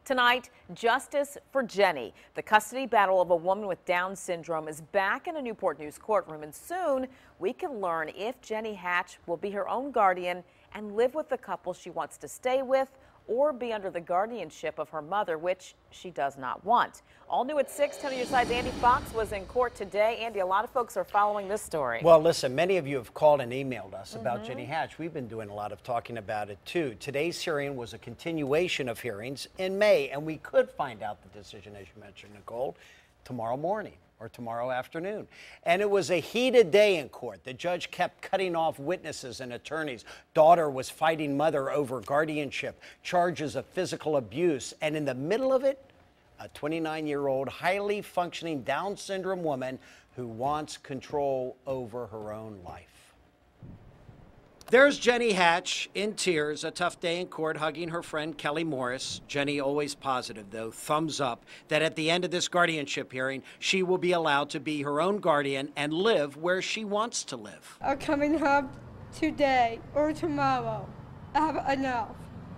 Tonight, justice for Jenny. The custody battle of a woman with Down syndrome is back in a Newport News courtroom, and soon we can learn if Jenny Hatch will be her own guardian and live with the couple she wants to stay with, or be under the guardianship of her mother, which she does not want. All new at 6, 10 on your side's Andy Fox was in court today. Andy, a lot of folks are following this story. Well, listen, many of you have called and emailed us about Jenny Hatch. We've been doing a lot of talking about it, too. Today's hearing was a continuation of hearings in May, and we could find out the decision, as you mentioned, Nicole, tomorrow morning or tomorrow afternoon. And it was a heated day in court. The judge kept cutting off witnesses and attorneys. Daughter was fighting mother over guardianship, charges of physical abuse, and in the middle of it, a 29-year-old, highly functioning Down syndrome woman who wants control over her own life. There's Jenny Hatch in tears, a tough day in court, hugging her friend Kelly Morris. Jenny always positive, though, thumbs up, that at the end of this guardianship hearing, she will be allowed to be her own guardian and live where she wants to live. I'm coming home today or tomorrow. I have enough.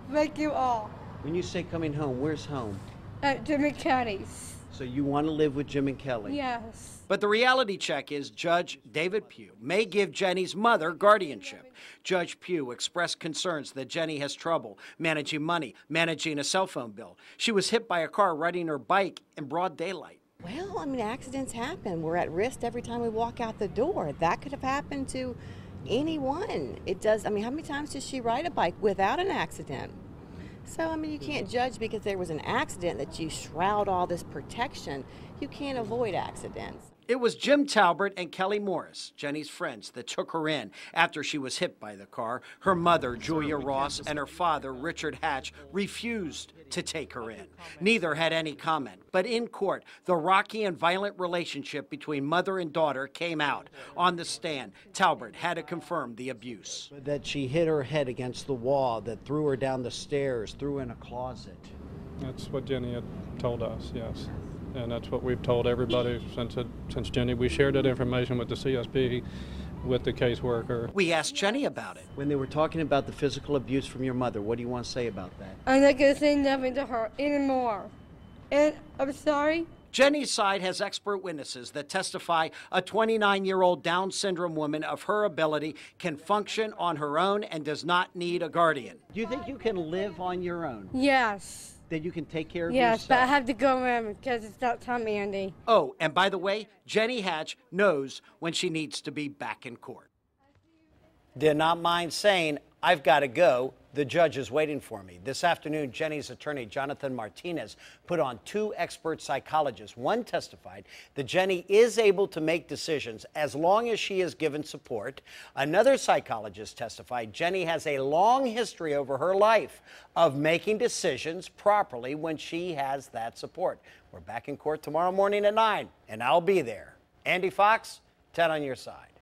Thank you all. When you say coming home, where's home? At Jim and Kelly's. So you want to live with Jim and Kelly? Yes. But the reality check is Judge David Pugh may give Jenny's mother guardianship. Judge Pugh expressed concerns that Jenny has trouble managing money, managing a cell phone bill. She was hit by a car riding her bike in broad daylight. Well, I mean, accidents happen. We're at risk every time we walk out the door. That could have happened to anyone. It does. I mean, how many times does she ride a bike without an accident? So, I mean, you can't judge because there was an accident that you shroud all this protection. You can't avoid accidents. It was Jim Talbert and Kelly Morris, Jenny's friends, that took her in after she was hit by the car. Her mother, Julia Ross, and her father, Richard Hatch, refused to take her in. Neither had any comment. But in court, the rocky and violent relationship between mother and daughter came out. On the stand, Talbert had to confirm the abuse. That she hit her head against the wall, that threw her down the stairs, threw her in a closet. That's what Jenny had told us, yes. And that's what we've told everybody since Jenny. We shared that information with the CSP, with the caseworker. We asked Jenny about it. When they were talking about the physical abuse from your mother, what do you want to say about that? I'm not going to say nothing to her anymore. And I'm sorry. Jenny's side has expert witnesses that testify a 29-year-old Down syndrome woman of her ability can function on her own and does not need a guardian. Do you think you can live on your own? Yes. That you can take care of yourself? Yes, but I have to go in because it's not time, Andy. Oh, and by the way, Jenny Hatch knows when she needs to be back in court. Did not mind saying, I've got to go. The judge is waiting for me. This afternoon, Jenny's attorney, Jonathan Martinez, put on 2 expert psychologists. One testified that Jenny is able to make decisions as long as she is given support. Another psychologist testified Jenny has a long history over her life of making decisions properly when she has that support. We're back in court tomorrow morning at 9, and I'll be there. Andy Fox, 10 on your side.